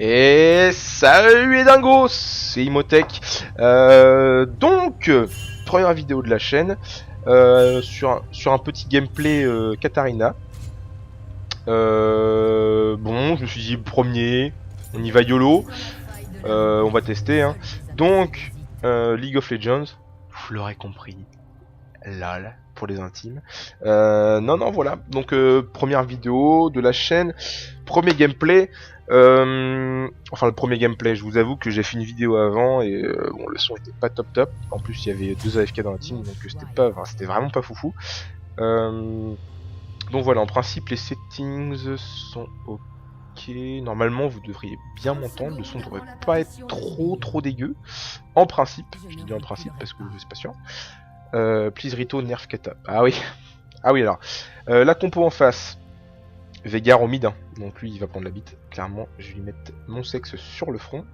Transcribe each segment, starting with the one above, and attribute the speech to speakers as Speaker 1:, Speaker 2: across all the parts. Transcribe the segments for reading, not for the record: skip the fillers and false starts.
Speaker 1: Et salut les dingos, c'est Imhotech. Première vidéo de la chaîne sur un petit gameplay Katarina. Bon, je me suis dit premier, on y va YOLO, on va tester. Hein. Donc, League of Legends, vous l'aurez compris, LOL pour les intimes. Non, voilà. Donc, première vidéo de la chaîne, premier gameplay. Enfin le premier gameplay, je vous avoue que j'ai fait une vidéo avant et bon, le son était pas top. En plus il y avait 2 AFK dans la team, donc c'était vraiment pas foufou. Donc voilà, en principe les settings sont ok. Normalement vous devriez bien m'entendre, le son devrait pas être trop dégueu. En principe, je dis bien en principe parce que c'est pas sûr. Please Rito nerf kata. Ah oui, alors. La compo en face. Veigar au mid, hein. Donc lui il va prendre la bite, clairement je vais lui mettre mon sexe sur le front,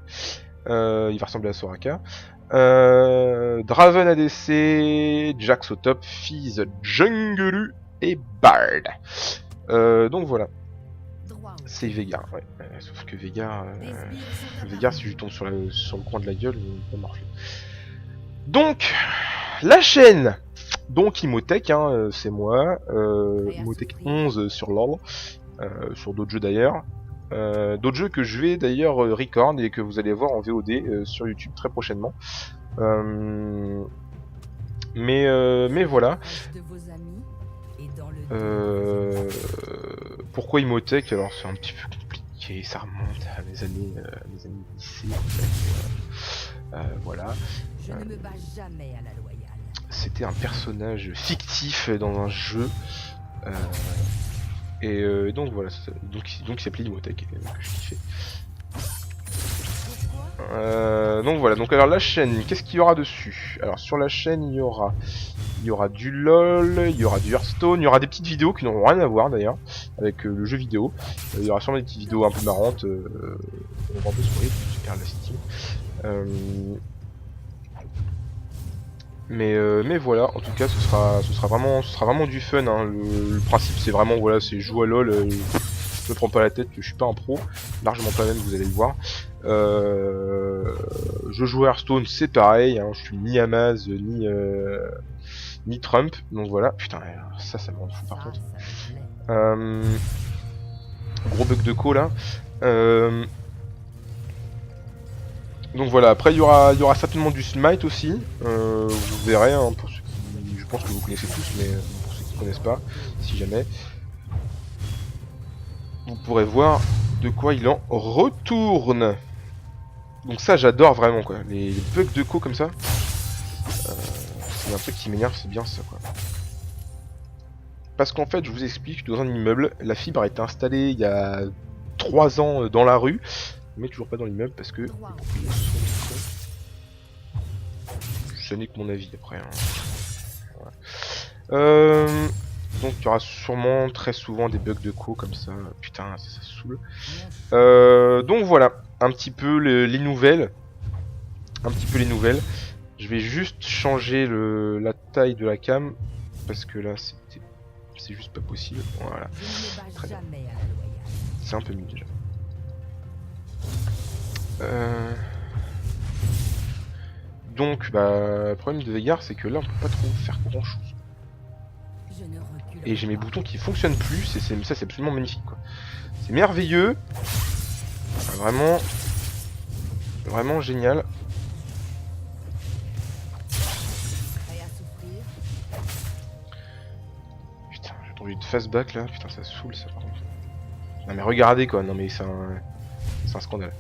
Speaker 1: il va ressembler à Soraka, Draven ADC, Jax au top, Fizz, Junglu et Bard. Donc voilà, c'est Veigar, ouais. Sauf que Veigar, si je lui tombe sur le coin de la gueule, il va morfler. Donc, la chaîne, donc Imhotech, hein, c'est moi, Imhotech 11 sur LoL, sur d'autres jeux d'ailleurs, d'autres jeux que je vais d'ailleurs record et que vous allez voir en VOD sur YouTube très prochainement. Mais voilà. Pourquoi Imhotech? Alors c'est un petit peu compliqué, ça remonte à mes années lycée en fait. Voilà. C'était un personnage fictif dans un jeu. Et donc voilà, donc il s'appelait Imhotech, que je kiffais. Donc voilà, donc alors la chaîne, qu'est-ce qu'il y aura dessus? Alors sur la chaîne il y aura du LOL, il y aura du Hearthstone, il y aura des petites vidéos qui n'auront rien à voir d'ailleurs avec le jeu vidéo. Il y aura sûrement des petites vidéos un peu marrantes, on va un peu sourire, je perds la Steam. Mais voilà, en tout cas ce sera vraiment du fun, hein. Le principe c'est vraiment, voilà, c'est jouer à LOL, je me prends pas la tête, je suis pas un pro, largement pas même, vous allez le voir. Je joue à Hearthstone, c'est pareil, hein, je suis ni Amaz, ni Trump, donc voilà, putain, ça me rend fou par contre. Gros bug de co là. Donc voilà, après il y aura certainement du Smite aussi, vous verrez, hein, pour ceux qui, je pense que vous connaissez tous, mais pour ceux qui connaissent pas, si jamais, vous pourrez voir de quoi il en retourne. Donc ça j'adore vraiment quoi, les bugs de co comme ça, c'est un truc qui m'énerve, c'est bien ça quoi. Parce qu'en fait je vous explique, dans un immeuble, la fibre a été installée il y a 3 ans dans la rue, mais toujours pas dans l'immeuble parce que ce n'est que mon avis après. Hein. Voilà. Donc il y aura sûrement très souvent des bugs de co comme ça. Putain, ça saoule. Donc voilà, un petit peu les nouvelles. Je vais juste changer la taille de la cam parce que là c'est juste pas possible. Voilà. Très bien. C'est un peu mieux déjà. Donc bah le problème de Veigar c'est que là on peut pas trop faire grand chose. Et j'ai mes boutons qui fonctionnent plus et ça c'est absolument magnifique quoi. C'est merveilleux. Enfin, vraiment génial. Putain, j'ai entendu de fastback là, putain ça saoule ça par contre. Non mais regardez quoi, non mais c'est un scandale.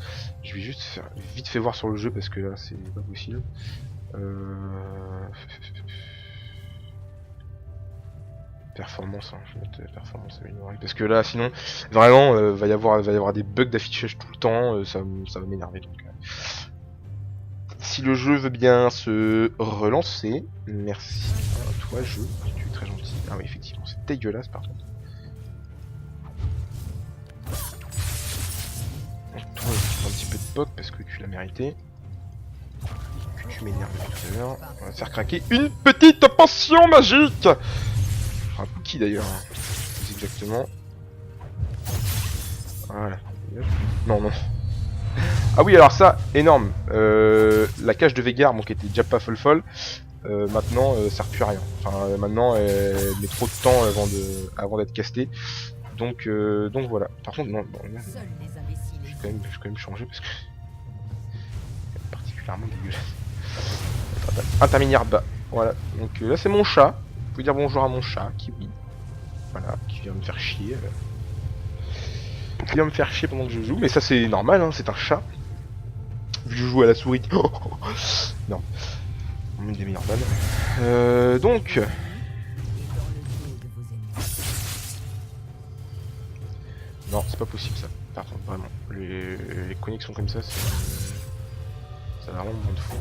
Speaker 1: Je vais juste faire vite fait voir sur le jeu parce que là c'est pas possible. Performance, hein. Je vais mettre performance améliorée parce que là sinon vraiment va y avoir des bugs d'affichage tout le temps, ça va m'énerver donc. Si le jeu veut bien se relancer, merci à toi jeu, tu es très gentil. Ah oui effectivement c'est dégueulasse par contre. Donc toi un petit peu de poc parce que tu l'as mérité. Que tu m'énerves depuis tout à l'heure. On va te faire craquer une petite potion magique. Un cookie d'ailleurs, hein. Plus exactement. Voilà. Non. Ah oui, alors ça, énorme. La cage de Veigar, bon, qui était déjà pas folle, maintenant, sert plus à rien. Enfin, maintenant, elle met trop de temps avant d'être castée. Donc voilà. Par contre, non, je vais quand même changer parce que c'est particulièrement dégueulasse. Interminière bas. Voilà. Donc là, c'est mon chat. Vous pouvez dire bonjour à mon chat, Kiwi. Voilà, qui vient me faire chier. Qui vient me faire chier pendant que je joue, mais ça c'est normal, hein, c'est un chat. Vu que je joue à la souris. Non. Une des meilleures balles. Donc. Non, c'est pas possible ça. Par contre, vraiment. Les connexions comme ça, ça a vraiment moins de fou.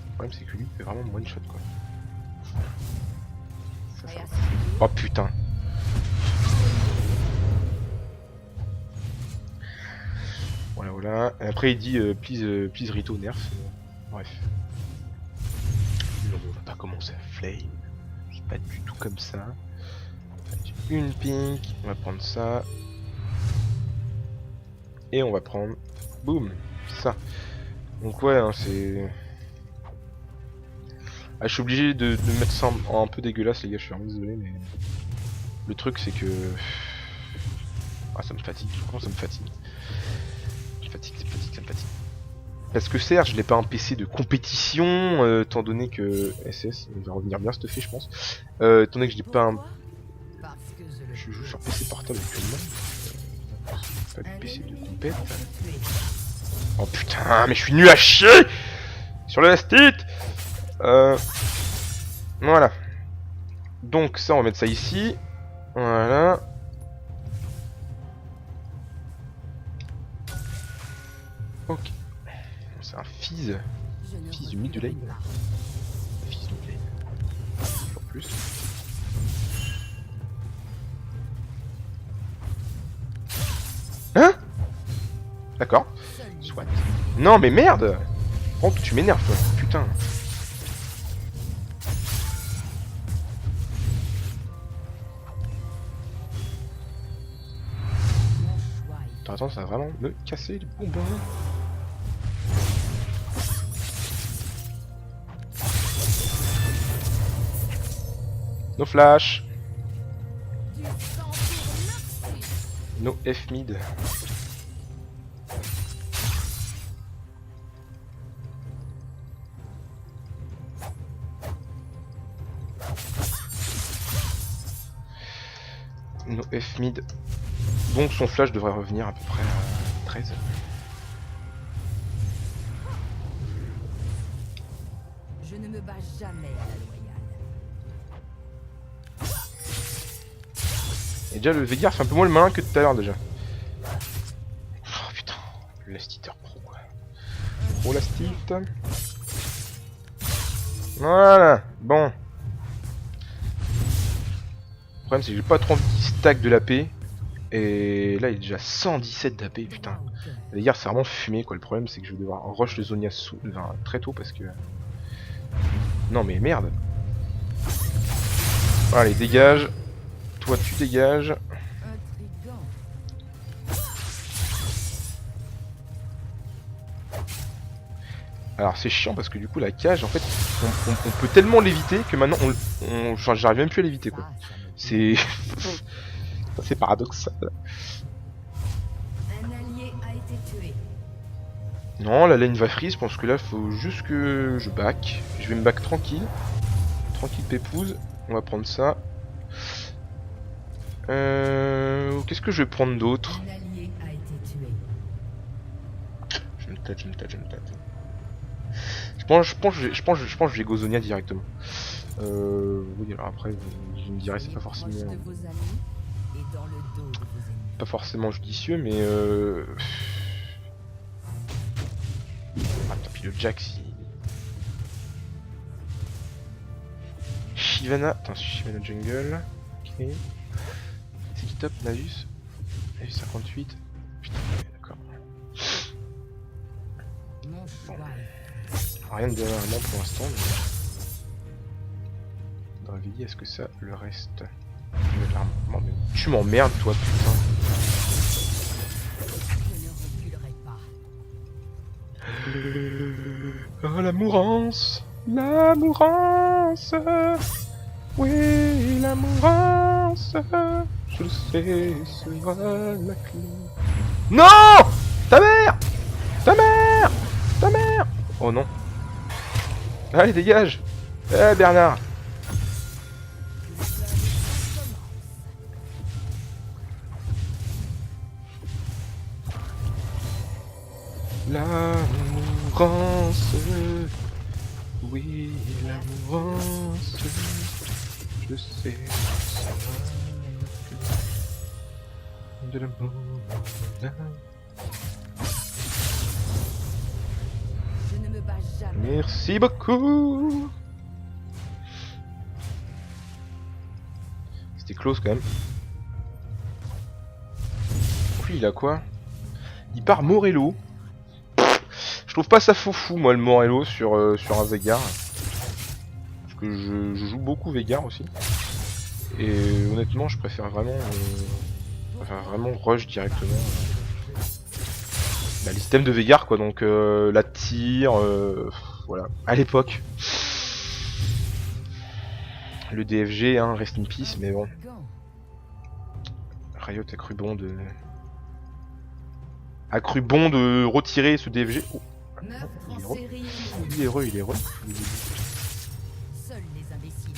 Speaker 1: Le problème, c'est que lui, il fait vraiment one shot quoi. Ça. Oh putain. Voilà. Et après, il dit please Rito nerf. Bref. Non, on va pas commencer à flame. C'est pas du tout comme ça. Une pink, on va prendre ça. Et on va prendre. Boum, ça. Donc ouais, hein, c'est. Ah, je suis obligé de mettre ça un peu dégueulasse, les gars, je suis vraiment désolé, mais. Le truc, c'est que. Ah, ça me fatigue, franchement, ça me fatigue. Ça me fatigue. Parce que certes, je n'ai pas un PC de compétition, étant donné que. SS, on va revenir bien stuffé, je pense. Étant donné que je n'ai pas un. Je joue sur PC portable actuellement. Pas de PC de compète. Oh putain, mais je suis nul à chier sur le last-hit. Voilà. Donc ça, on va mettre ça ici. Voilà. Ok. C'est un Fizz. Fizz du mid du lane. Fizz du lane. Toujours plus. Hein? D'accord. Soit. Non mais merde! Oh, tu m'énerves toi, putain. Attends, ça va vraiment me casser les bonbons. No flash. No F mid. No F mid. Donc son flash devrait revenir à peu près à 13.
Speaker 2: Je ne me bats jamais à la loyale.
Speaker 1: Et déjà le Veigar fait un peu moins le malin que tout à l'heure déjà. Oh putain, le last-hitter pro quoi. Pro last-hit. Voilà, bon. Le problème c'est que j'ai pas trop envie qu'il stack de l'AP. Et là il est déjà 117 d'AP, putain. Veigar c'est vraiment fumé quoi, le problème c'est que je vais devoir rush le Zonia très tôt parce que... Non mais merde. Allez dégage. Toi tu dégages. Alors c'est chiant parce que du coup la cage en fait on peut tellement l'éviter que maintenant j'arrive même plus à l'éviter quoi. C'est c'est paradoxal.
Speaker 2: Un allié a été tué.
Speaker 1: Non la lane va freeze, je pense que là faut juste que je back. Je vais me back tranquille. Tranquille pépouze. On va prendre ça. Qu'est-ce que je vais prendre d'autre?
Speaker 2: Un allié a été tué.
Speaker 1: Je me tâte. Je pense que je vais go Zonia directement. Oui, alors après, je me dirais c'est pas forcément... Pas forcément judicieux, mais Ah, tant pis, le Jax, Shyvana... Attends, Shyvana jungle... Ok... C'est qui top, Nasus? Nasus 58... Putain, ouais, d'accord. Bon. Rien de dernièrement pour l'instant, mais... de réveiller, est-ce que ça le reste? Tu m'emmerdes toi putain. Oh la mourance. La mourance. Oui la mourance. Je le sais, sera la clé. Non. Ta mère. Ta mère. Ta mère. Oh non. Allez dégage. Eh Bernard. La mourance, oui, la mourance, je sais, ça va de l'amour.
Speaker 2: Je ne me bats jamais.
Speaker 1: Merci beaucoup. C'était close quand même. Lui, il a quoi? Il part Morello. Je trouve pas ça fou moi le Morello sur un Veigar. Parce que je joue beaucoup Veigar aussi. Et honnêtement je préfère vraiment rush directement. Bah, le système de Veigar quoi, donc la tire, voilà. À l'époque. Le DFG, hein, rest in peace, mais bon. Riot a cru bon de retirer ce DFG. Oh. Il est heureux.
Speaker 2: Seuls les imbéciles.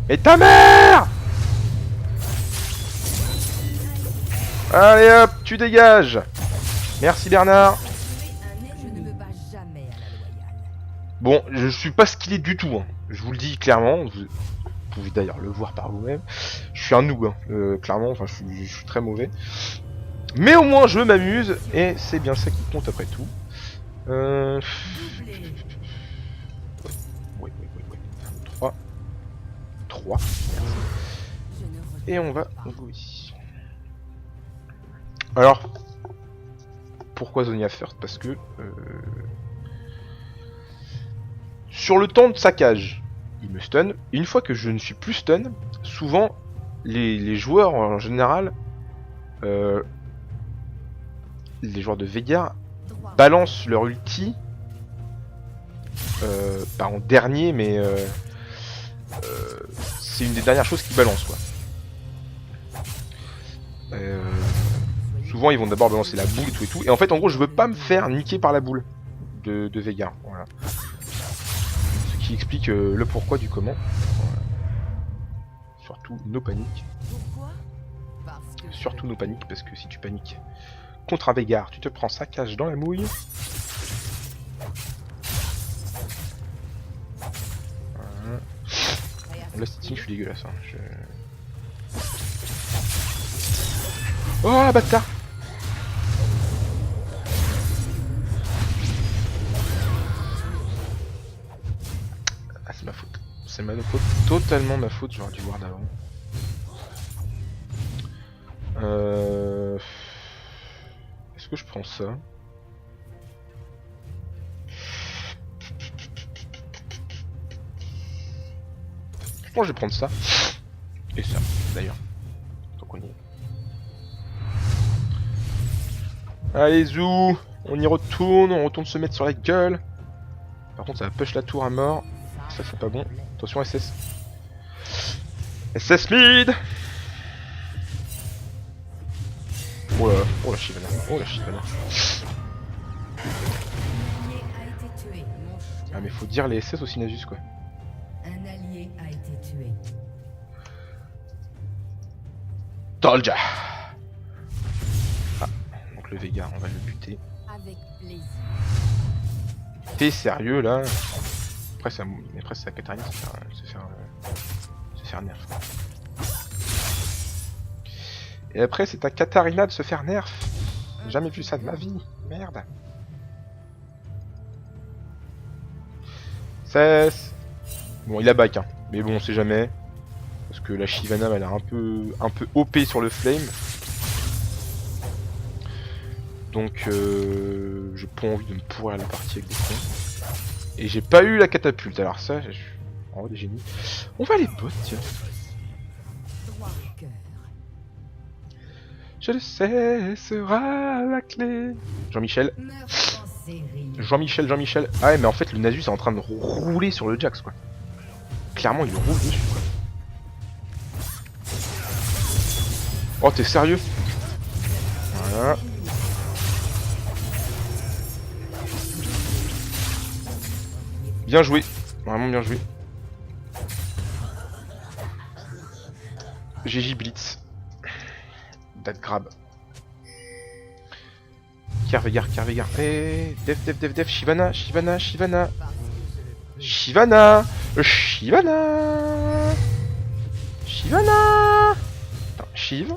Speaker 1: Et ta mère! Allez hop, tu dégages. Merci Bernard.
Speaker 2: Je ne me bats jamais à la loyale.
Speaker 1: Bon, je suis pas skillé du tout, hein. Je vous le dis clairement. Vous pouvez d'ailleurs le voir par vous-même. Je suis un noob, hein. Clairement, enfin je suis très mauvais. Mais au moins je m'amuse et c'est bien ça qui compte après tout. Oui. 3. Et on va ici. Alors, pourquoi Zhonya first? Parce que sur le temps de saccage, il me stun. Et une fois que je ne suis plus stun, souvent les joueurs en général, les joueurs de Veigar balancent leur ulti, pas en dernier, mais c'est une des dernières choses qu'ils balancent quoi. Souvent ils vont d'abord balancer la boule et tout. Et en fait en gros je veux pas me faire niquer par la boule de Veigar. Voilà. Ce qui explique le pourquoi du comment. Voilà. Surtout nos paniques. Surtout nos paniques, parce que si tu paniques contre un Veigar, tu te prends saccage dans la mouille. Voilà. Là je suis dégueulasse. Hein. Oh bâtard! Ah c'est ma faute. C'est ma faute. Totalement ma faute, j'aurais dû voir d'avant. Est-ce que je prends ça? Je pense que je vais prendre ça. Et ça, d'ailleurs. Donc on y est. Allez Zou, on y retourne, se mettre sur la gueule. Par contre ça va push la tour à mort. Ça c'est pas bon. Attention SS. SS mid. Oh la Shyvana, Ah mais faut dire les SS aussi Nasus quoi.
Speaker 2: Un allié a été tué.
Speaker 1: Tolja. Ah, donc le Veigar, on va le buter.
Speaker 2: Avec plaisir.
Speaker 1: T'es sérieux là? Après c'est la Katarina se faire nerf. Et après c'est à Katarina de se faire nerf. J'ai jamais vu ça de ma vie. Merde. Cesse. Bon il a back hein. Mais bon on sait jamais. Parce que la Shyvana elle a un peu OP sur le flame. Donc j'ai pas envie de me pourrir la partie avec des cons. Et j'ai pas eu la catapulte, alors ça, Oh, des génies. On va aller bot, tiens.
Speaker 2: Droit au cœur.
Speaker 1: Je le sais, sera la clé. Jean-Michel.
Speaker 2: Meurtre en série.
Speaker 1: Jean-Michel. Ah ouais, mais en fait, le Nasus est en train de rouler sur le Jax, quoi. Clairement, il roule dessus, quoi. Oh, t'es sérieux? Voilà. Bien joué. Vraiment bien joué. GG Blitz. That grab. Kervegar. Eh, Def. Shyvana. Shyvana. Attends, Shiv.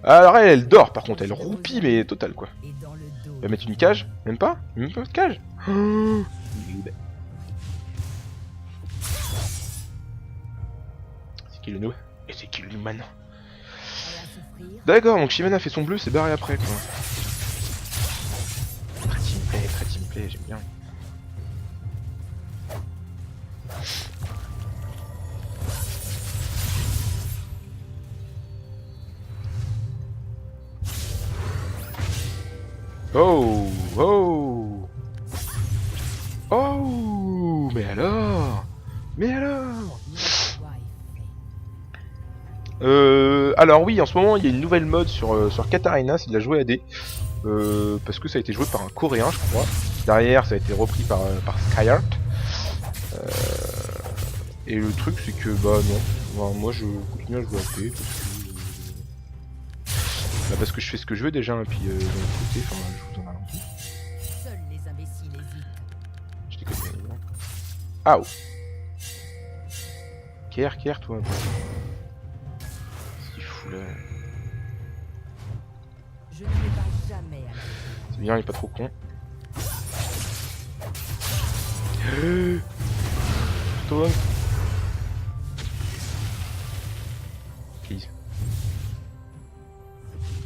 Speaker 1: Alors elle dort par contre, elle roupie mais total quoi.
Speaker 2: Et dans le dos.
Speaker 1: Elle va mettre une cage? Même pas de cage. Oh, c'est qui le noob? Et c'est qui l'human?
Speaker 2: Elle va souffrir.
Speaker 1: D'accord, donc Shyvana fait son bleu, c'est barré après quoi. Très teamplay, j'aime bien. Oh, mais alors? Alors oui, en ce moment il y a une nouvelle mode sur Katarina, c'est de la jouer AD. Parce que ça a été joué par un coréen je crois. Derrière ça a été repris par Skyheart. Et le truc c'est que bah non, enfin, moi je continue à jouer AD parce que je fais ce que je veux déjà et puis d'un côté, enfin je vous en ai un peu.
Speaker 2: Seuls les imbéciles hésitent.
Speaker 1: Je déconne bien. Ah oh. Care toi. Ce qu'il fout là.
Speaker 2: Je ne me bats jamais à la
Speaker 1: C'est bien, il est pas trop con. Toi.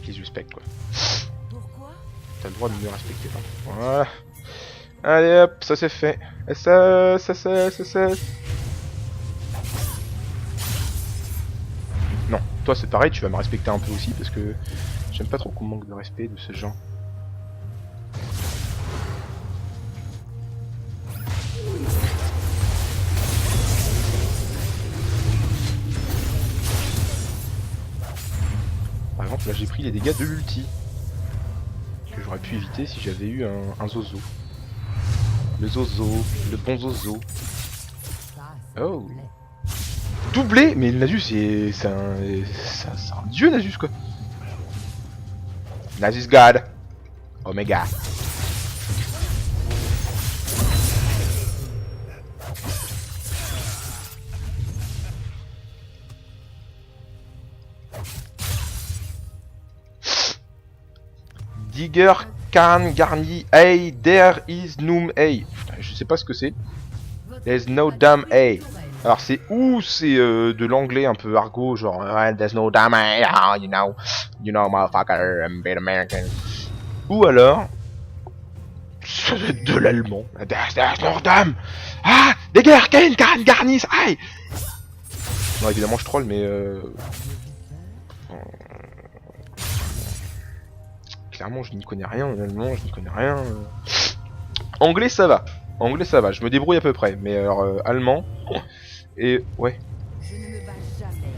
Speaker 1: Please respect quoi.
Speaker 2: Pourquoi?
Speaker 1: T'as le droit de me respecter. Hein. Voilà. Allez hop, ça c'est fait. Et ça. Non, toi c'est pareil, tu vas me respecter un peu aussi parce que j'aime pas trop qu'on manque de respect de ce genre. Par exemple, là j'ai pris les dégâts de l'ulti que j'aurais pu éviter si j'avais eu un zozo. Le bon zozo. Oh. Doublé. Mais le Nasus c'est un dieu Nasus quoi. Nasus God. Omega. Digger can garni hey there is noom hey. Putain, je sais pas ce que c'est. There's no damn hey. Alors c'est ou c'est de l'anglais un peu argot genre there's no damn hey, you know motherfucker I'm bit American. Ou alors ça doit être de l'allemand. There's no damn Digger can garni hey. Non évidemment je troll mais clairement je n'y connais rien en allemand, je n'y connais rien. Anglais ça va, je me débrouille à peu près, mais alors allemand et ouais.
Speaker 2: Je ne me bats jamais.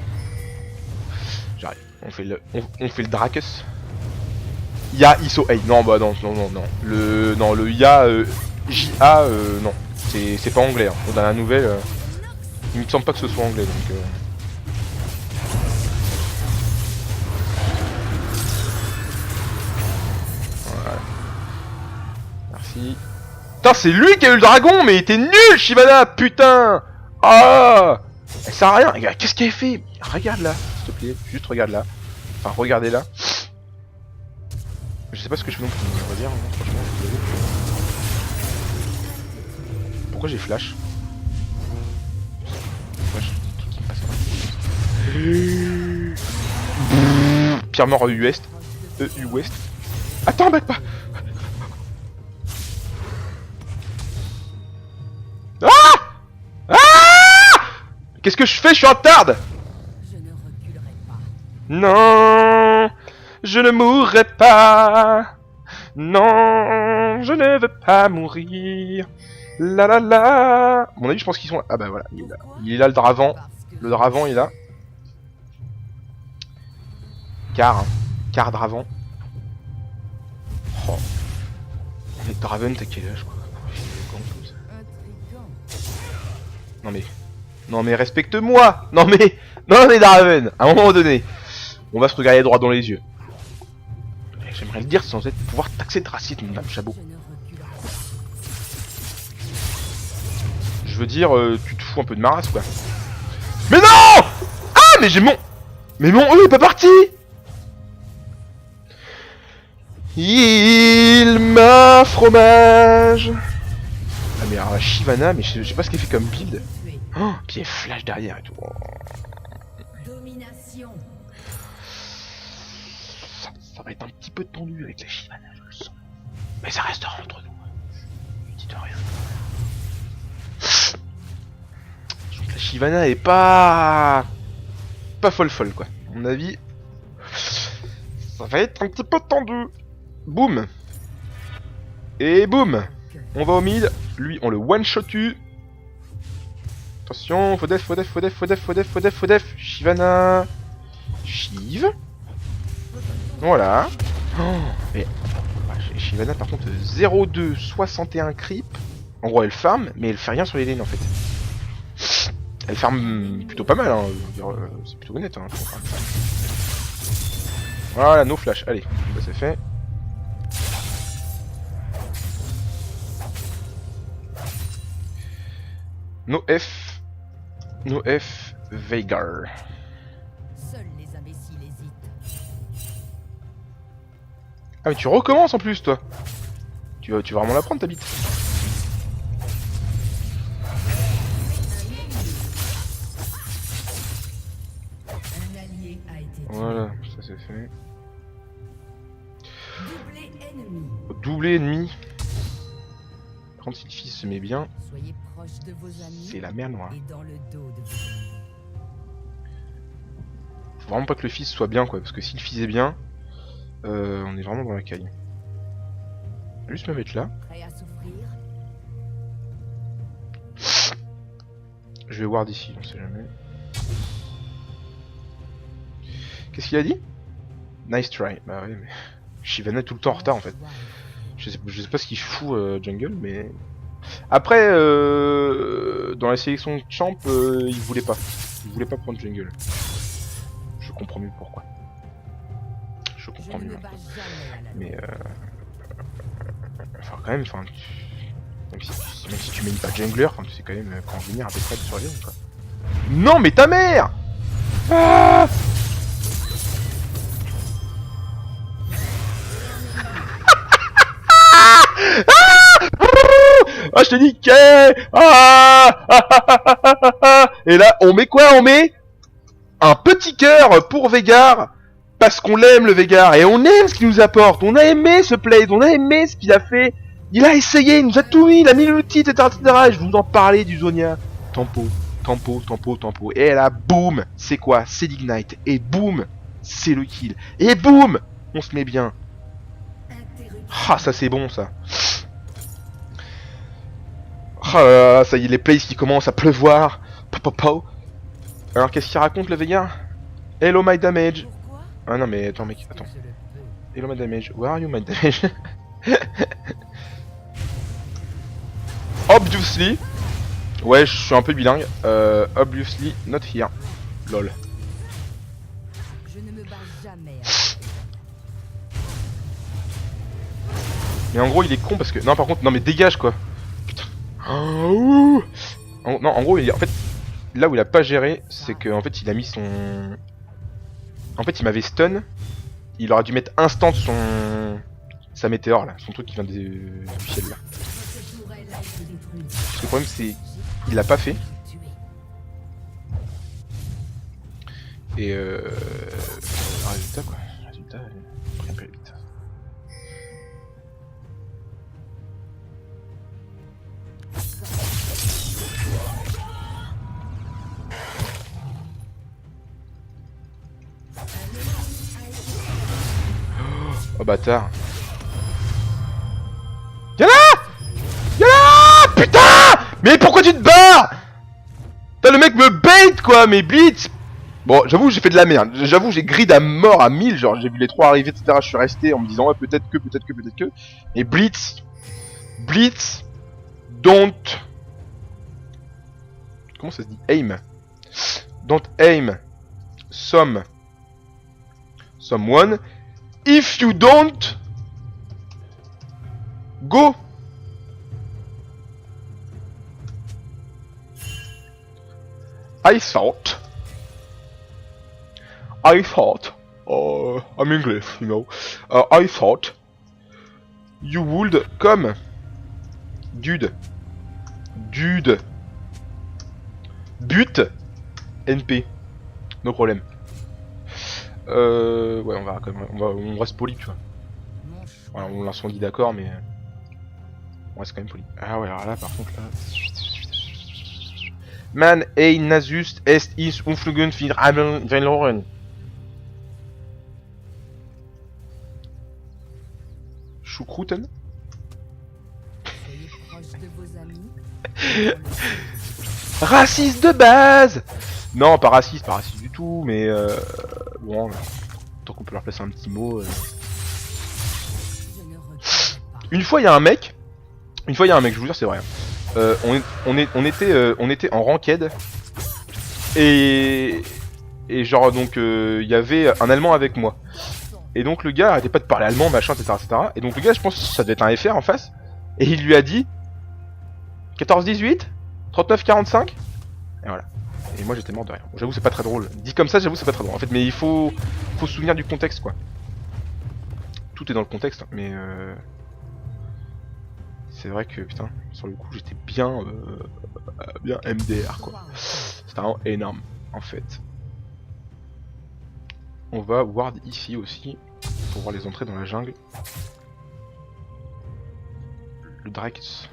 Speaker 1: J'arrive, on fait le Drakus. Ya ISO hey, non bah non. Le Ya JA non, c'est pas anglais hein. Dans la nouvelle il me semble pas que ce soit anglais donc voilà. Merci. Putain, c'est lui qui a eu le dragon, mais il était nul, Shyvana, putain. Ah, elle sert à rien. Qu'est-ce qu'elle fait? Regarde là, s'il te plaît, juste regarde là. Enfin, regardez là. Je sais pas ce que je fais non plus, on va dire, hein, franchement, je vous avoue. Pourquoi j'ai flash? Pierre mort West. West. Attends, back pas. Qu'est-ce que je fais? Je suis en tarde.
Speaker 2: Je ne reculerai pas.
Speaker 1: Non, je ne mourrai pas. Non, je ne veux pas mourir. La la la. À mon avis, je pense qu'ils sont là. Ah bah voilà, il est là. Il est là, le Dravan.
Speaker 2: Parce que
Speaker 1: Le Dravan est là. Car Dravan. Oh. Mais Draven, t'as quel âge quoi?
Speaker 2: intriguant.
Speaker 1: Non mais respecte-moi. Non mais Draven, à un moment donné, on va se regarder droit dans les yeux. J'aimerais le dire sans être pouvoir taxer de raciste, madame Chabot.
Speaker 2: Je ne reculerai pas.
Speaker 1: Je veux dire, tu te fous un peu de ma race quoi. Mais non! Ah mais j'ai mon... Mais mon E est pas parti! Il m'a fromage. Ah mais alors la Shyvana, mais je sais pas ce qu'elle fait comme build.
Speaker 2: Tué.
Speaker 1: Oh, puis elle flash derrière et tout. Oh,
Speaker 2: Domination.
Speaker 1: ça va être un petit peu tendu avec la Shyvana, je le sens. Mais ça restera entre nous. Dites rien. Je trouve que la Shyvana est pas folle quoi. À mon avis, ça va être un petit peu tendu. Boum. Et boum. On va au mid. Lui, on le one-shot tue. Attention, faut def. Shyvana. Shiv. Voilà. Oh, mais Shyvana par contre 0,2, 61 creep. En gros elle farm, mais elle fait rien sur les lanes en fait. Elle farm plutôt pas mal, hein. C'est plutôt honnête. Hein, voilà, no flash. Allez, ça c'est fait. No F, Veigar.
Speaker 2: Seuls les imbéciles hésitent.
Speaker 1: Ah mais tu recommences en plus toi. Tu vas vraiment la prendre ta bite.
Speaker 2: Un allié a été tué.
Speaker 1: Voilà, ça c'est fait.
Speaker 2: Doublé ennemi.
Speaker 1: Doublé ennemi. Par contre si le fils se met bien,
Speaker 2: Soyez proche de vos amis.
Speaker 1: c'est la mer noire.
Speaker 2: Et dans le dos de vos ennemis.
Speaker 1: Faut vraiment pas que le fils soit bien quoi, parce que si le fils est bien, on est vraiment dans la caille. Je vais juste me mettre là.
Speaker 2: Prêt à souffrir.
Speaker 1: Je vais voir d'ici, on sait jamais. Qu'est-ce qu'il a dit? Nice try. Bah ouais mais... Shyvana est tout le temps en retard en fait. Je sais pas ce qu'il fout jungle mais... Après dans la sélection de champ il voulait pas. Il voulait pas prendre jungle. Je comprends mieux pourquoi. Je
Speaker 2: Je
Speaker 1: comprends
Speaker 2: ne
Speaker 1: mieux
Speaker 2: me bats
Speaker 1: maintenant.
Speaker 2: jamais à la
Speaker 1: Mais enfin quand même, même si tu mènes pas jungler, enfin tu sais quand même quand venir à peu près sur les quoi. Non mais ta mère! Ah ah je te niquais! Et là on met quoi? On met un petit cœur pour Veigar parce qu'on l'aime le Veigar et on aime ce qu'il nous apporte. On a aimé ce play, on a aimé ce qu'il a fait. Il a essayé, il nous a tout mis, il a mis l'outil, etc. Je vous en parlais du Zonia. Tempo. Et là, boum, c'est quoi? C'est l'Ignite. Et boum, c'est le kill. Et boum, on se met bien. Ah, ça c'est bon ça. Ah là là, ça y est, les plays qui commencent à pleuvoir. Alors qu'est-ce qu'il raconte le Veigar? Hello my damage.
Speaker 2: Pourquoi?
Speaker 1: Ah non mais attends mec, attends.
Speaker 2: Je le peux.
Speaker 1: Hello my damage. Where are you my damage? Obviously. Ouais, je suis un peu bilingue. Obviously not here. Lol.
Speaker 2: Je ne me bats jamais.
Speaker 1: Mais en gros il est con parce que... Non par contre, non mais dégage quoi. Putain. Oh, non en gros, en fait, là où il a pas géré, c'est que en fait il a mis son... En fait il m'avait stun. Il aurait dû mettre instant sa météore là, son truc qui vient du ciel là. Le problème c'est... Il l'a pas fait. Et résultat quoi. Résultat, pris un peu vite. Oh bâtard. Y'a là! Y'a là! Putain! Mais pourquoi tu te barres? Putain, le mec me bait quoi, mais Blitz! Bon, j'avoue, j'ai fait de la merde. J'avoue, j'ai grid à mort à 1000. Genre, j'ai vu les 3 arriver, etc. Je suis resté en me disant, ouais, peut-être que. Et Blitz, don't. Comment ça se dit? Aim. Don't aim. Someone. If you don't. Go. I thought, I'm English, you know. I thought you would come, dude. But NP, no problème. Ouais, on reste poli, tu vois. Voilà, on l'incendie d'accord, mais on reste quand même poli. Ah ouais, alors là, par contre, là. Man, ei Nasus est is umflogen für Abel verloren. Choucrouten. Raciste de base. Non, pas raciste du tout, mais bon, tant qu'on peut leur placer un petit mot. Une fois il y a un mec, je vous jure c'est vrai. On était en ranked et genre donc il y avait un allemand avec moi et donc le gars arrêtait pas de parler allemand machin etc et donc le gars je pense que ça devait être un FR en face et il lui a dit 14-18 39-45 et voilà et moi j'étais mort de rire. Bon, j'avoue c'est pas très drôle dit comme ça, j'avoue c'est pas très drôle en fait, mais il faut se souvenir du contexte quoi. Tout est dans le contexte mais c'est vrai que putain, sur le coup j'étais bien MDR quoi. C'était vraiment énorme en fait. On va ward ici aussi pour voir les entrées dans la jungle. Le Drax.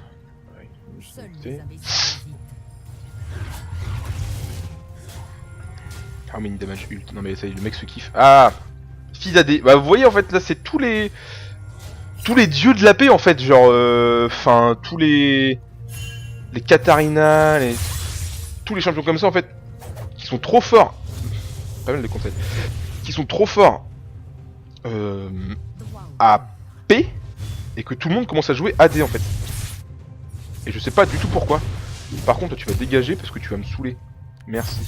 Speaker 1: Ah mais une damage ult. Non mais ça y est, le mec se kiffe. Ah, fils AD. Bah vous voyez en fait là c'est tous les dieux de la paix en fait, genre enfin tous les Katarina, tous les champions comme ça en fait qui sont trop forts. Pas mal de conseils. Qui sont trop forts à P et que tout le monde commence à jouer AD en fait. Et je sais pas du tout pourquoi. Par contre tu vas dégager parce que tu vas me saouler. Merci.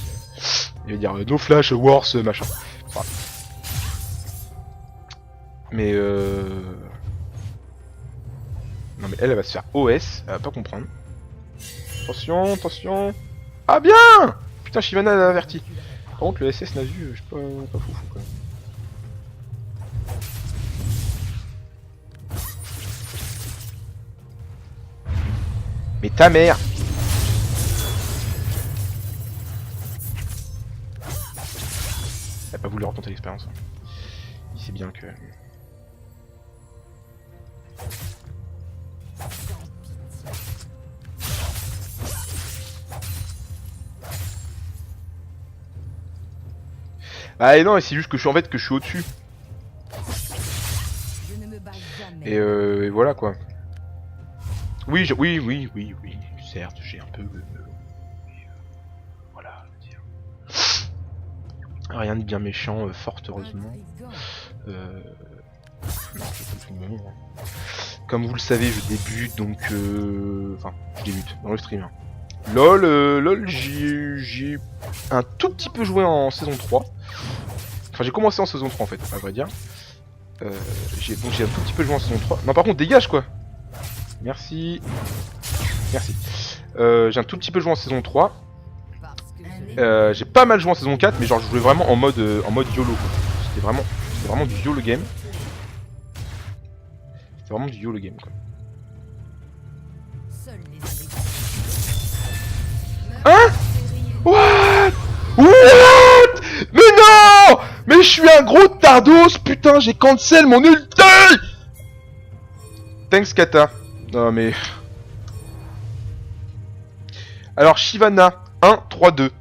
Speaker 1: Il va dire no flash, wars, machin. Voilà. Mais non mais elle va se faire OS, elle va pas comprendre. Attention, attention. Ah bien. Putain Shyvana l'a averti. Par contre le SS Nasu, je sais pas fou quand même. Mais ta mère. Elle a pas voulu retenter l'expérience. Il sait bien que... Ah et non, c'est juste que je suis en fait que je suis au-dessus. Et voilà quoi. Oui, oui, certes, j'ai un peu... voilà, je veux dire. Rien de bien méchant, fort heureusement. Non, c'est pas tout. Comme vous le savez, je débute, donc... Enfin, je débute dans le stream. Hein. LOL, j'ai un tout petit peu joué en saison 3. Enfin, j'ai commencé en saison 3 en fait, à vrai dire. J'ai un tout petit peu joué en saison 3. Non, par contre, dégage quoi. Merci. Merci. J'ai un tout petit peu joué en saison 3. J'ai pas mal joué en saison 4, mais genre je jouais vraiment en mode YOLO quoi. C'était vraiment du YOLO game. C'était vraiment du YOLO game quoi. Hein? What? Mais non! Mais je suis un gros tardos, putain, j'ai cancel mon ulti! Thanks Kata. Non mais... Alors Shyvana, 1, 3, 2.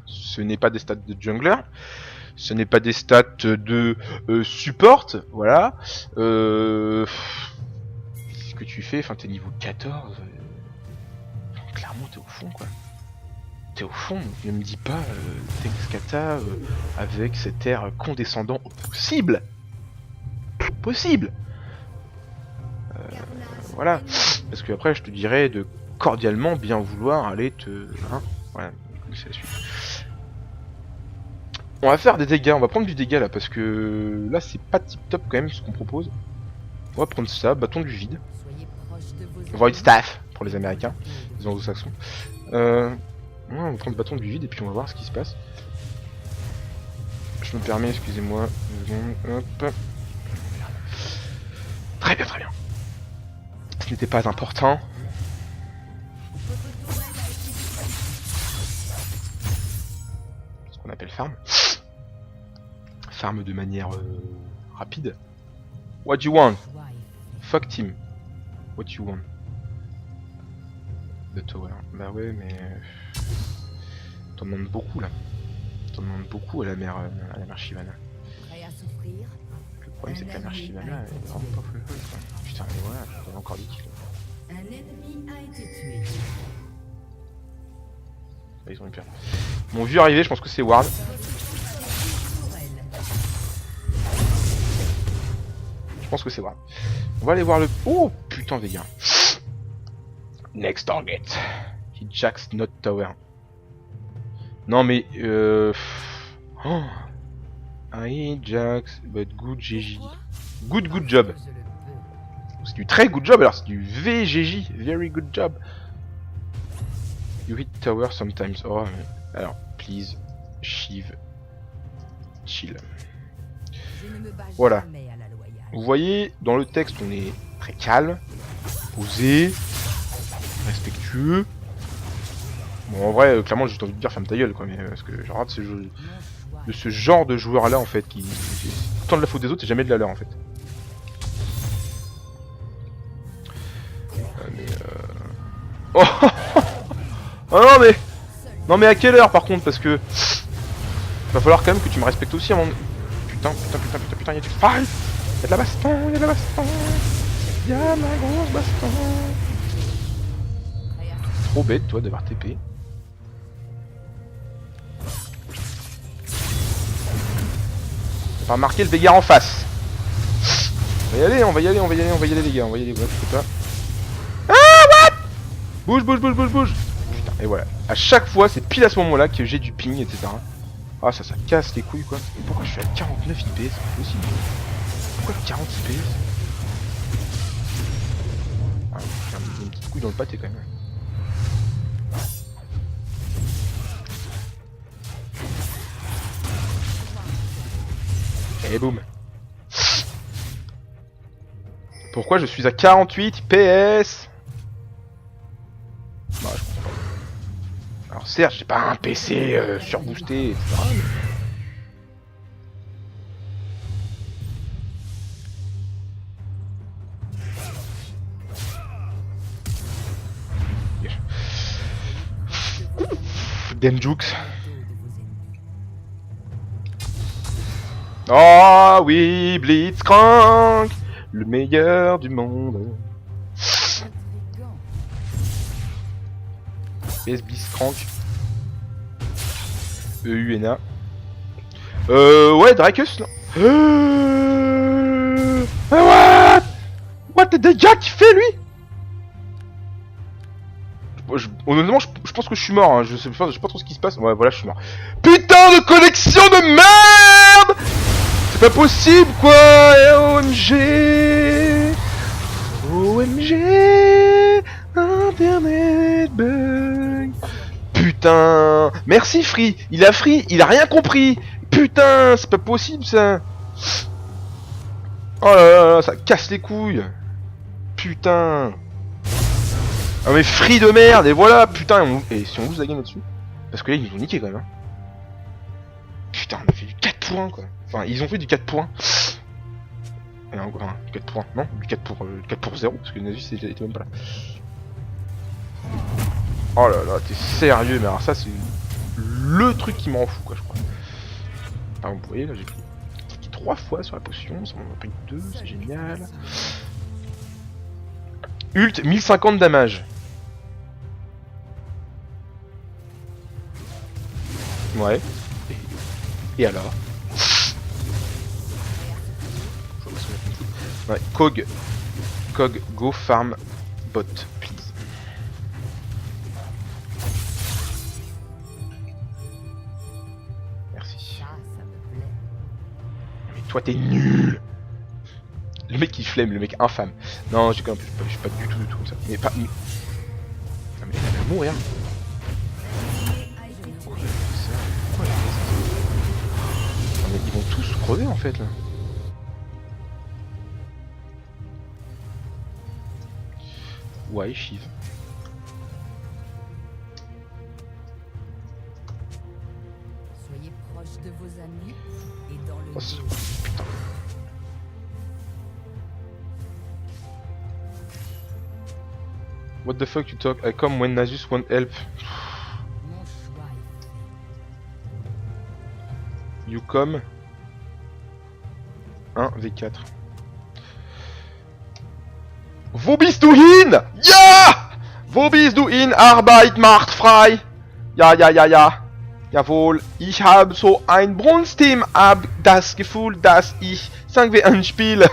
Speaker 1: Ce n'est pas des stats de jungler. Ce n'est pas des stats de support, voilà. Qu'est-ce que tu fais? Enfin, t'es niveau 14. Clairement, t'es au fond, quoi. T'es au fond, ne me dis pas Texkata avec cet air condescendant au possible. Possible. Voilà. Parce que après, je te dirais de cordialement bien vouloir aller te... Hein, voilà, c'est la suite. On va faire des dégâts, on va prendre du dégât là, parce que là c'est pas tip top quand même ce qu'on propose. On va prendre ça, bâton du vide. Void staff pour les américains, les anglo-saxons. Ouais, on va prendre bâton du vide et puis on va voir ce qui se passe. Je me permets, excusez-moi. Hop. Très bien, très bien. Ce n'était pas important. Ce qu'on appelle farm. Farm de manière rapide. What you want? Fuck team. What you want? The tower. Bah ouais, mais t'en demandes beaucoup là. T'en demandes beaucoup à la mère Shyvana. Le problème c'est que la mère Shyvana elle est vraiment pas folle. Putain, mais voilà, elle a encore des kills.
Speaker 2: Un ennemi a été tué.
Speaker 1: Ah, ils ont eu peur. Mon vieux arrivé, je pense que c'est Ward. Je pense que c'est Ward. On va aller voir le... Oh putain Vega. Next target. He jacks not tower. Non mais oh. I jacks but good GG. Good job. C'est du très good job alors, c'est du VGJ. Very good job. You hit tower sometimes. Oh mais... Alors, please, Shiv. Chill. Voilà. Vous voyez, dans le texte, on est très calme, posé, respectueux. Bon, en vrai, clairement, j'ai juste envie de dire ferme ta gueule, quoi, mais parce que je rate ce genre de joueur-là, en fait, qui tant de la faute des autres et jamais de la leur, en fait. Oh, oh non, mais... Non, mais à quelle heure, par contre, parce que... Va falloir quand même que tu me respectes aussi à mon... Putain, y'a du fight. Y'a de la baston, y'a de la grosse baston. Trop bête, toi, d'avoir TP. T'as pas remarqué le Veigar en face. On va y aller, les gars, on va y aller, ouais, je sais pas. Ah, what? Bouge. Putain, et voilà. À chaque fois, c'est pile à ce moment-là que j'ai du ping, etc. Ah, ça casse les couilles, quoi. Et pourquoi je suis à 49 IP? C'est pas possible. Pourquoi 40 IP? Ah, j'ai une petite couille dans le pâté, quand même. Et boum. Pourquoi je suis à 48 PS? Bah, je comprends pas. Alors certes, j'ai pas un PC surboosté, etc. Denjux. Oh oui, Blitzcrank, le meilleur du monde. PS Blitzcrank. EUNA. Ouais, Drakus, non. What the dégâts qu'il fait, lui? Honnêtement, je pense que je suis mort, hein. Je sais pas trop ce qui se passe. Ouais, voilà, je suis mort. Putain de connexion de merde! C'est pas possible, quoi! OMG! OMG! Internet bug! Putain! Merci Free! Il a rien compris! Putain! C'est pas possible, ça! Oh là là, ça casse les couilles! Putain! Ah mais Free de merde, et voilà, putain, et si on lose la game là-dessus? Parce que là, ils nous ont niqué quand même, hein. Putain, on a fait du 4 points, quoi. Enfin, ils ont fait du 4 points. Et encore, hein, du 4 points, non? Du 4 pour 0, parce que Nasus était même pas là. Oh là là, t'es sérieux, mais alors ça, c'est le truc qui m'en fout, quoi, je crois. Ah, vous voyez, là j'ai cliqué 3 fois sur la potion, ça m'en a pris 2, c'est génial. Ult, 1050 damage. Ouais. Et alors? Ouais, Kog, go farm bot, please. Merci. Mais toi t'es nul. Le mec qui flemme, le mec infâme. Non, j'ai quand même je suis pas du tout comme ça. Mais pas. Non mais elle va mourir. Pourquoi elle fait ça? Non mais ils vont tous crever en fait là. Ouais, Shiv.
Speaker 2: Soyez proche de vos amis et dans le
Speaker 1: Oh,
Speaker 2: dos.
Speaker 1: putain. What the fuck you talk? I come when Nasus won't help.
Speaker 2: Mon choix est fait.
Speaker 1: You come 1v4. Wo bist du hin? Ja! Wo bist du hin? Arbeit macht frei! Ja, ja, ja, ja. Jawohl, ich habe so ein Bronze-Team, hab das Gefühl, dass ich 5v1 spiele.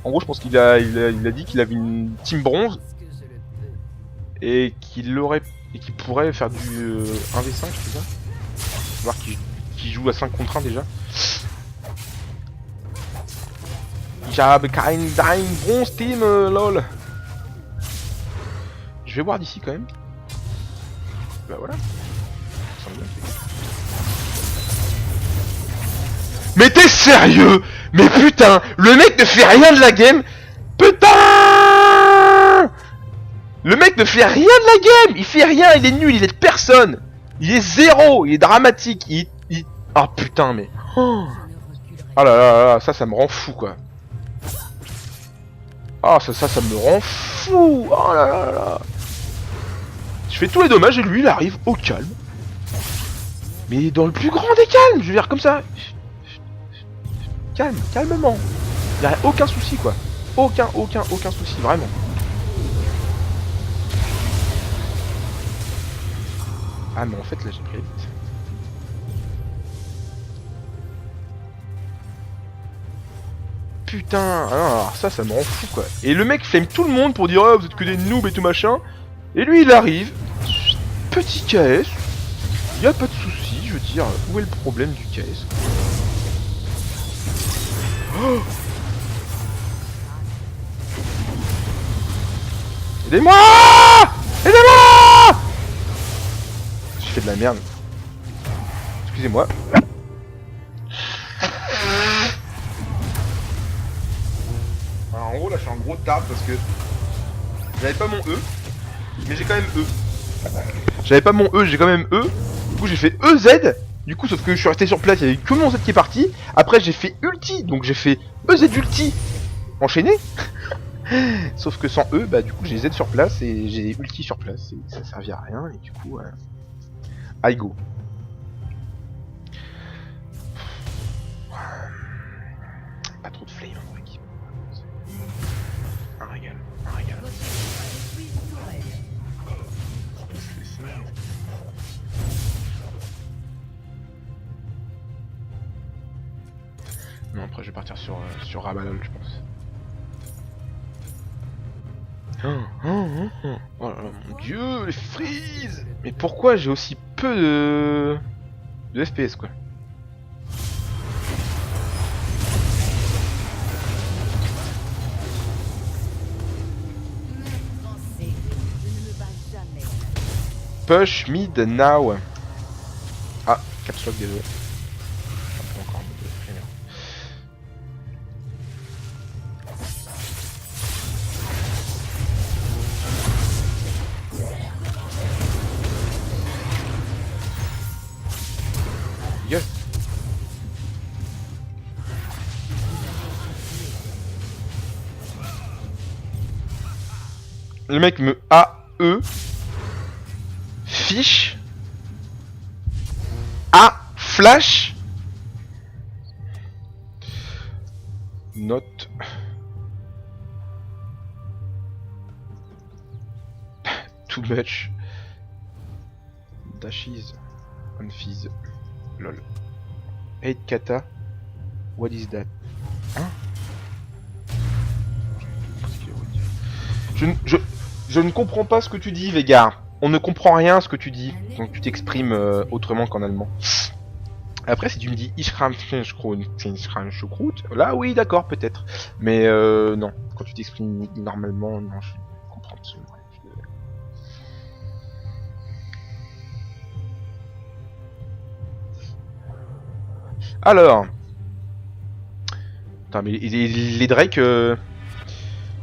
Speaker 1: En gros, je pense qu'il a dit qu'il avait une team bronze
Speaker 2: Parce que je le peux.
Speaker 1: et qu'il pourrait faire du 1v5, je sais pas. Voir qu'il joue à 5 contre 1 déjà. Ich habe kein Bronze-Team, lol. Je vais voir d'ici quand même. Bah voilà. Ça semble bien. Mais t'es sérieux? Mais putain, le mec ne fait rien de la game. Putain! Le mec ne fait rien de la game. Il fait rien, il est nul, il est personne. Il est zéro, il est dramatique. Ah putain, mais... Oh.
Speaker 2: Je ne reculerai
Speaker 1: Ah là là là, ça me rend fou quoi. Ah ça me rend fou. Oh là là là. Je fais tous les dommages et lui il arrive au calme. Mais dans le plus grand des calmes, je veux dire comme ça. Calme, calmement. Il n'y a aucun souci quoi. Aucun souci, vraiment. Ah mais en fait là j'ai pris vite. Putain, alors ça me rend fou quoi. Et le mec flemme tout le monde pour dire oh, vous êtes que des noobs et tout machin. Et lui il arrive, petit KS, y a pas de souci, je veux dire, où est le problème du KS? Oh, aidez-moi! Aidez-moi! J'ai fait de la merde. Excusez-moi. Alors, en gros là je suis en gros tard parce que j'avais pas mon E, mais j'ai quand même E. J'avais pas mon E, j'ai quand même E. Du coup j'ai fait EZ. Du coup sauf que je suis resté sur place, il y avait que mon Z qui est parti. Après j'ai fait ulti, donc j'ai fait EZ ulti enchaîné. Sauf que sans E, bah du coup j'ai Z sur place et j'ai ulti sur place. Et ça servait à rien et du coup... I go. Pas trop de flame en vrai. Un régal, un régal. Non, après je vais partir sur Rabalol, je pense. Oh là là, mon dieu, les freeze! Mais pourquoi j'ai aussi peu de FPS quoi?
Speaker 2: français. Je ne me bats jamais.
Speaker 1: Push mid now. Ah, caps lock désolé. Un peu encore de trainer. Yes. Le mec me AE fiche A flash Note. Too much. Dashes. On fizz. Lol. 8 kata. What is that? Hein? Je ne comprends pas ce que tu dis, Vega. On ne comprend rien à ce que tu dis. Donc tu t'exprimes autrement qu'en allemand. Après, si tu me dis Choucroute, là oui, d'accord, peut-être. Mais non, quand tu t'exprimes normalement, non, je comprends absolument rien. Alors. Attends, mais les Drake.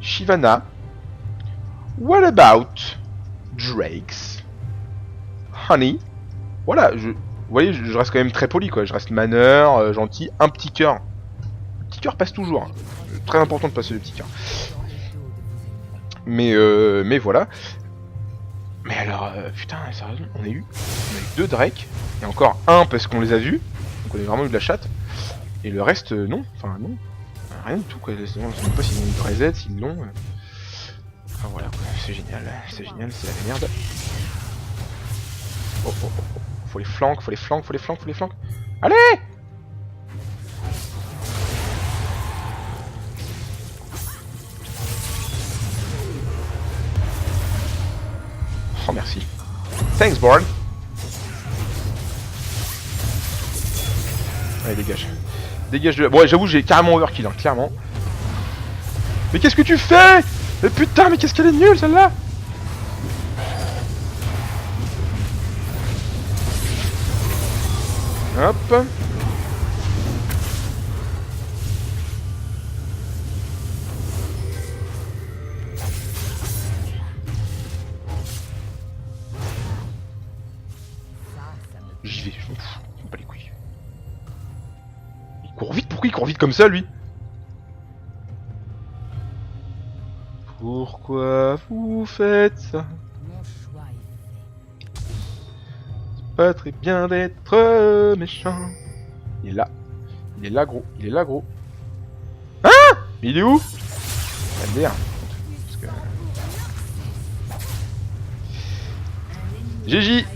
Speaker 1: Shivana. What about Drakes? Honey? Voilà, vous voyez, je reste quand même très poli, quoi. Je reste maneur, gentil, un petit cœur. Le petit cœur passe toujours. Hein. Très important de passer le petit cœur. Mais voilà. Mais alors, putain, sérieusement, on a eu 2 Drake. Et encore un parce qu'on les a vus. Donc on a vraiment eu de la chatte. Et le reste, non. Enfin, non. Rien du tout, quoi. Je ne sais pas s'ils ont une reset, s'ils l'ont. Enfin voilà, c'est génial, c'est la merde. Oh, oh, oh, oh. Faut les flanques, faut les flanques, faut les flanques, faut les flanques. Allez! Oh merci. Thanks, Born. Allez, dégage. Dégage de là. Bon, ouais, j'avoue, j'ai carrément overkill, hein, clairement. Mais qu'est-ce que tu fais? Mais putain, mais qu'est-ce qu'elle est nulle, celle-là! Hop. J'y vais, je m'en fous, je m'en bats les couilles. Il court vite, pourquoi il court vite comme ça, lui? Pourquoi vous faites ça? C'est pas très bien d'être méchant. Il est là. Il est là, gros. Il est là, gros. Hein? Mais il est où? Ah, merde. Parce que... GG.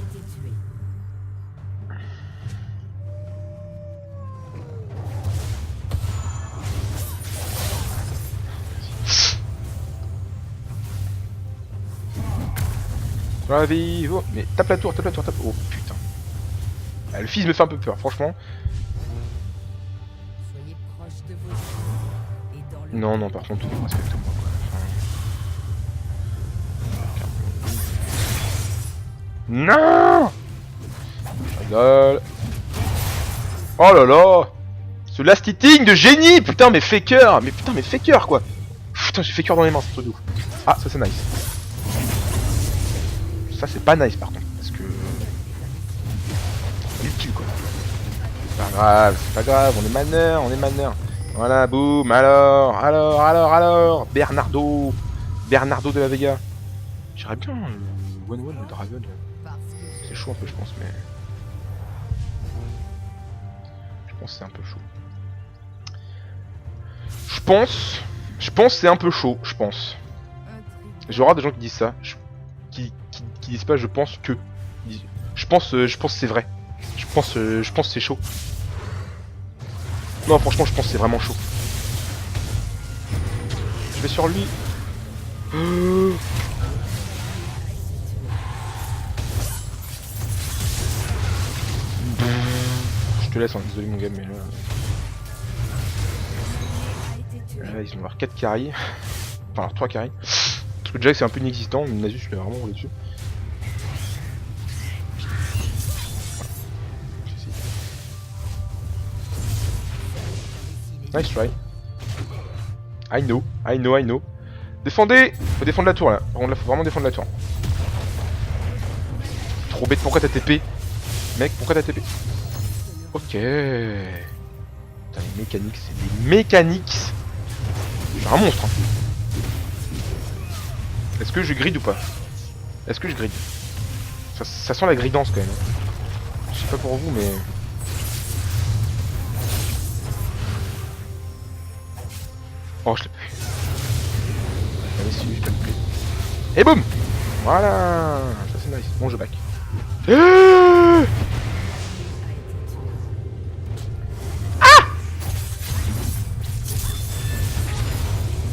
Speaker 1: Vivo. Mais tape la tour, tape. Oh putain. Ah, le fils me fait un peu peur, franchement. Non, non, par contre, respecte-moi. Non! Je rigole. Oh là là! Ce last hitting de génie! Putain, mais faker! Mais putain, mais faker quoi! Putain, j'ai faker dans les mains, ce truc de ouf. Ah, ça c'est nice. Ça c'est pas nice par contre, parce que... Utile quoi. C'est pas grave, on est maneur. Voilà, boum, alors, Bernardo de la Vega. J'irais bien le 1-1 le Dragon. C'est chaud un peu je pense, mais... Je pense que c'est un peu chaud. Je pense c'est un peu chaud, je pense. J'aurai des gens qui disent ça. Qui disent pas je pense que. Je pense c'est vrai. Je pense c'est chaud. Non franchement je pense c'est vraiment chaud. Je vais sur lui. Je te laisse, hein, désolé mon gars, mais là... Là ils vont avoir 4 carries. Enfin alors 3 carries. Parce que Jack c'est un peu inexistant, mais Nasus je l'ai vraiment roulé dessus. Nice try. I know. Défendez! Faut défendre la tour là. Faut vraiment défendre la tour. Trop bête, pourquoi t'as TP? Mec, pourquoi t'as TP? Ok. Putain, les mécaniques, c'est des mécaniques. Je suis un monstre. Hein. Est-ce que je grid ou pas? Est-ce que je grid? Ça sent la gridance quand même. Je sais pas pour vous, mais... Oh, je l'ai pas eu. Allez, si, je te le plais. Et boum. Voilà. Ça c'est nice. Bon, je back.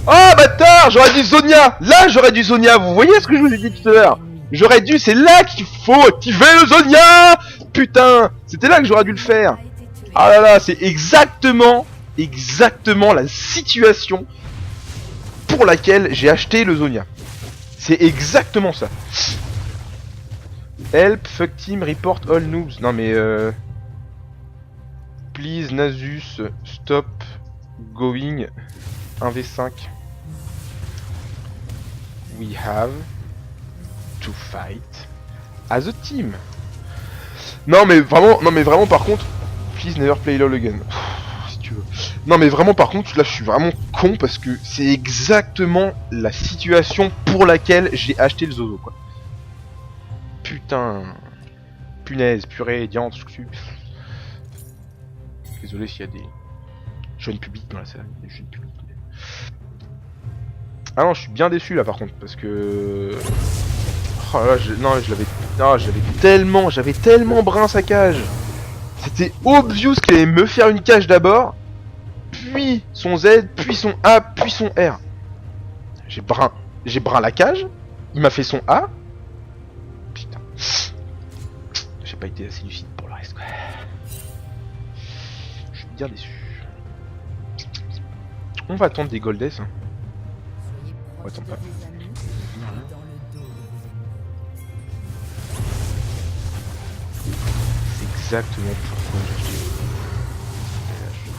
Speaker 1: Oh bâtard, j'aurais dû Zonia. Là j'aurais dû Zonia, vous voyez ce que je vous ai dit tout à l'heure. J'aurais dû, c'est là qu'il faut activer le Zonia. Putain, c'était là que j'aurais dû le faire. Ah là là, c'est exactement la situation pour laquelle j'ai acheté le Zonia. C'est exactement ça. Help, fuck team, report all noobs. Non mais please Nasus, stop going 1v5. We have to fight as a team. Non mais vraiment par contre, please never play LOL again. Si tu veux. Non mais vraiment par contre, là je suis vraiment con parce que c'est exactement la situation pour laquelle j'ai acheté le Zozo quoi. Putain. Punaise, purée, diante, je suis. Désolé s'il y a des jeunes publics dans la salle, des jeunes publics. Ah non, je suis bien déçu là par contre parce que oh là, j'avais tellement brin sa cage. C'était obvious qu'il allait me faire une cage d'abord, puis son Z, puis son A, puis son R. J'ai brin la cage, il m'a fait son A. Putain. J'ai pas été assez lucide pour le reste quoi. Je suis bien déçu. On va attendre des Goldess hein. On attend pas. C'est exactement pourquoi j'ai acheté.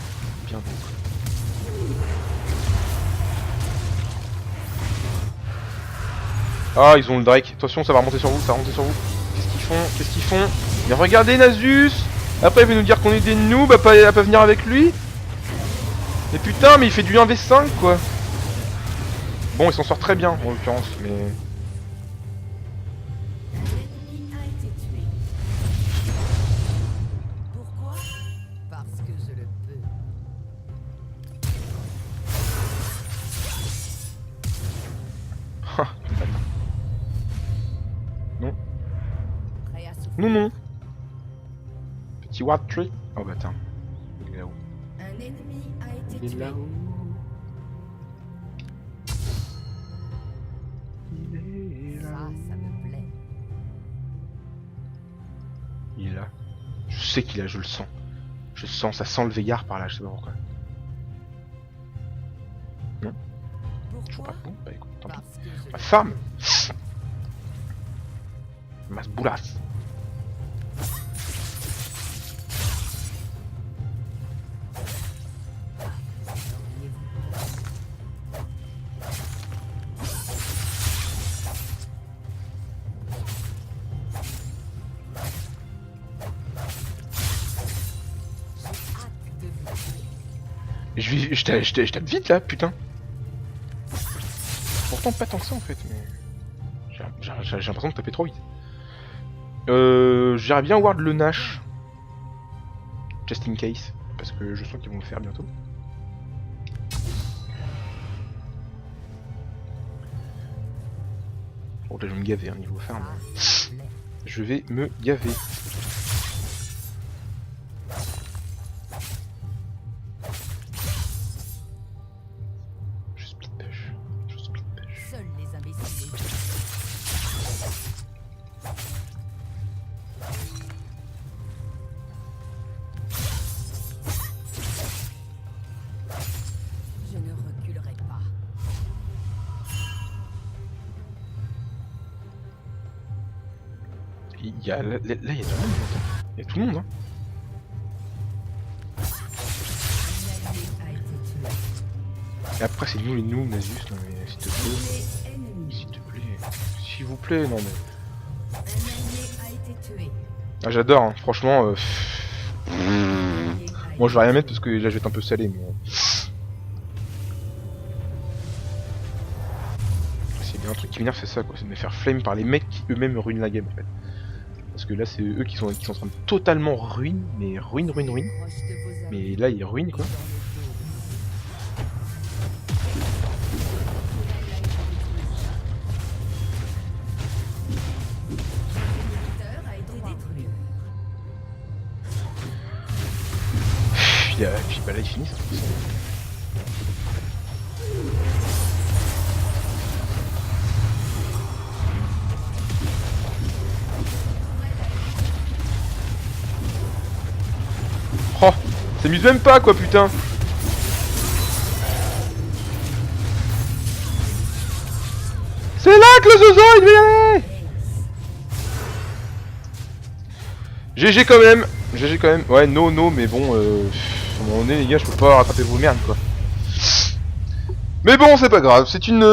Speaker 1: Bien déçu. Ah, ils ont le Drake. Attention, ça va remonter sur vous, ça va remonter sur vous. Qu'est-ce qu'ils font Mais regardez Nasus. Après, il veut nous dire qu'on est des noobs à pas venir avec lui. Mais putain, mais il fait du 1v5 quoi. Bon, il s'en sort très bien en l'occurrence, mais.
Speaker 2: Pourquoi? Parce que je le peux.
Speaker 1: Non. Non. Petit Ward Tree. Oh bah attends. Il est là-haut.
Speaker 2: Un ennemi a été
Speaker 1: Il est
Speaker 2: tué.
Speaker 1: là-haut.
Speaker 2: Ça me plaît.
Speaker 1: Il est là. Je sais qu'il est là, je le sens. Je sens, ça sent le Veigar par là, je sais pas pourquoi. Non. Toujours pas bon. Bah écoute, tant pis.
Speaker 2: Parce que je
Speaker 1: Ma farm. Mas boulas. Je tape vite là, putain. Pourtant pas tant que ça en fait, mais j'ai l'impression de taper trop vite. J'irais bien ward le Nash, just in case, parce que je sens qu'ils vont le faire bientôt. Bon là je vais me gaver hein, niveau farm. Je vais me gaver.
Speaker 2: Seuls les imbéciles. Je ne reculerai pas.
Speaker 1: Il y a là il y a tout le monde. Il y a tout le monde hein. Et après c'est nous les noobs Nasus, non mais s'il te plaît. S'il te plaît. S'il vous plaît, non mais. Ah j'adore hein, franchement moi je vais rien mettre parce que là je vais être un peu salé mais. C'est bien un truc qui m'énerve c'est ça quoi, c'est de me faire flame par les mecs qui eux-mêmes ruinent la game en fait. Parce que là c'est eux qui sont en train de totalement ruine, mais ruine. Mais là ils ruinent quoi. puis bah là, ils finissent. Oh, s'amuse même pas quoi, putain. C'est là que le zozo il devait y aller. GG quand même. GG quand même. Ouais, no, mais bon, à un moment donné, les gars, je peux pas rattraper vos merdes, quoi. Mais bon, c'est pas grave. C'est une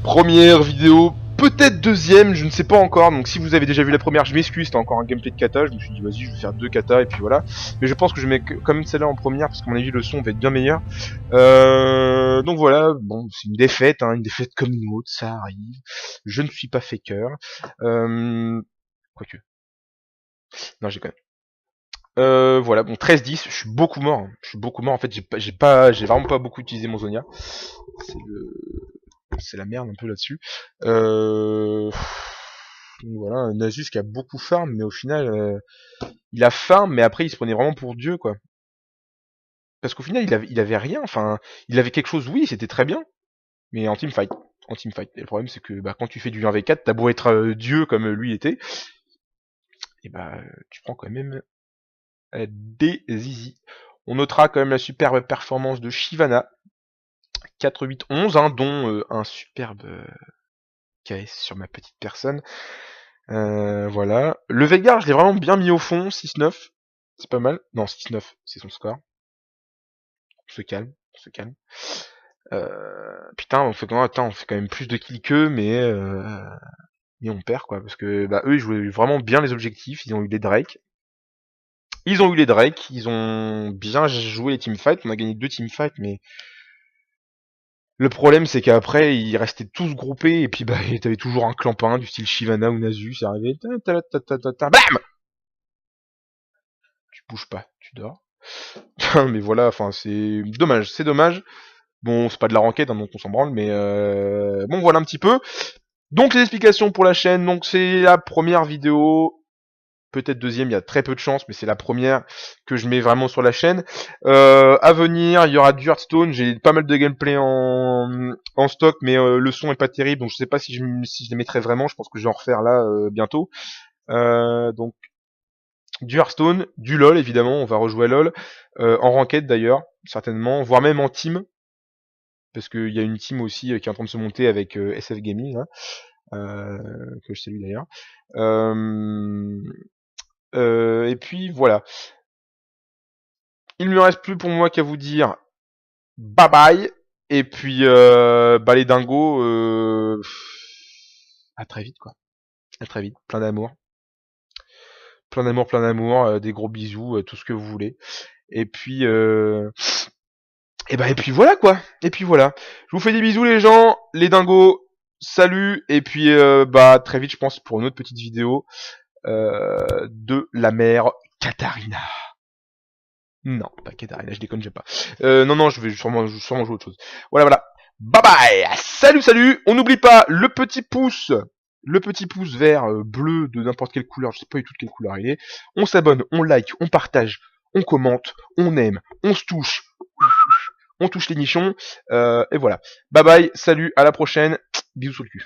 Speaker 1: première vidéo. Peut-être deuxième, je ne sais pas encore. Donc si vous avez déjà vu la première, je m'excuse, c'était encore un gameplay de kata. Je me suis dit, vas-y, je vais faire 2 kata et puis voilà. Mais je pense que je mets quand même celle-là en première parce qu'à mon avis, le son va être bien meilleur. Donc voilà, bon, c'est une défaite comme une autre, ça arrive. Je ne suis pas faker. Quoique. Non, j'ai quand même. Voilà, bon 13-10, je suis beaucoup mort. En fait, j'ai vraiment pas beaucoup utilisé mon Zonia. C'est la merde un peu là-dessus. Donc voilà, un Nasus qui a beaucoup farm, mais au final, il a farm, mais après il se prenait vraiment pour Dieu, quoi. Parce qu'au final, il avait rien. Enfin, il avait quelque chose, oui, c'était très bien, mais en teamfight. Et le problème, c'est que bah, quand tu fais du 1v4, t'as beau être Dieu comme lui était, et bah tu prends quand même des zizi. On notera quand même la superbe performance de Shyvana, 4-8-11, hein, dont un superbe KS sur ma petite personne. Voilà. Le Veigar, je l'ai vraiment bien mis au fond, 6-9. C'est pas mal. Non, 6-9, c'est son score. On se calme. Putain, on fait quand même plus de kills qu'eux, mais on perd, quoi. Parce que bah, eux, ils jouaient vraiment bien les objectifs. Ils ont eu les Drake. Ils ont bien joué les teamfights. On a gagné 2 teamfights, mais le problème, c'est qu'après, ils restaient tous groupés, et puis bah, t'avais toujours un clampin du style Shyvana ou Nasus, c'est arrivé, BAM! Tu bouges pas, tu dors. Mais voilà, enfin, c'est dommage. Bon, c'est pas de la ranked, hein, donc on s'en branle, mais bon, voilà un petit peu. Donc, les explications pour la chaîne, donc c'est la première vidéo, peut-être deuxième, il y a très peu de chance, mais c'est la première que je mets vraiment sur la chaîne. À venir, il y aura du Hearthstone, j'ai pas mal de gameplay en stock, mais le son est pas terrible, donc je sais pas si je les mettrai vraiment, je pense que je vais en refaire là bientôt. Donc du Hearthstone, du LoL évidemment, on va rejouer à LoL, en ranked d'ailleurs, certainement, voire même en team, parce qu'il y a une team aussi qui est en train de se monter avec SF Gaming, hein, que je salue d'ailleurs. Et puis voilà. Il ne me reste plus pour moi qu'à vous dire bye bye. Et puis bah les dingos, à très vite quoi. À très vite. Plein d'amour. Plein d'amour, des gros bisous, tout ce que vous voulez. Et puis et puis voilà quoi. Et puis voilà. Je vous fais des bisous les gens, les dingos. Salut. Et puis bah très vite je pense pour une autre petite vidéo de la mère Katarina. Non, pas Katarina, je déconne, j'aime pas. Non, je vais sûrement jouer autre chose. Voilà. Bye bye. Salut. On n'oublie pas le petit pouce vert, bleu de n'importe quelle couleur, je sais pas du tout de quelle couleur il est. On s'abonne, on like, on partage, on commente, on aime, on se touche. On touche les nichons. Et voilà. Bye bye, salut, à la prochaine. Bisous sur le cul.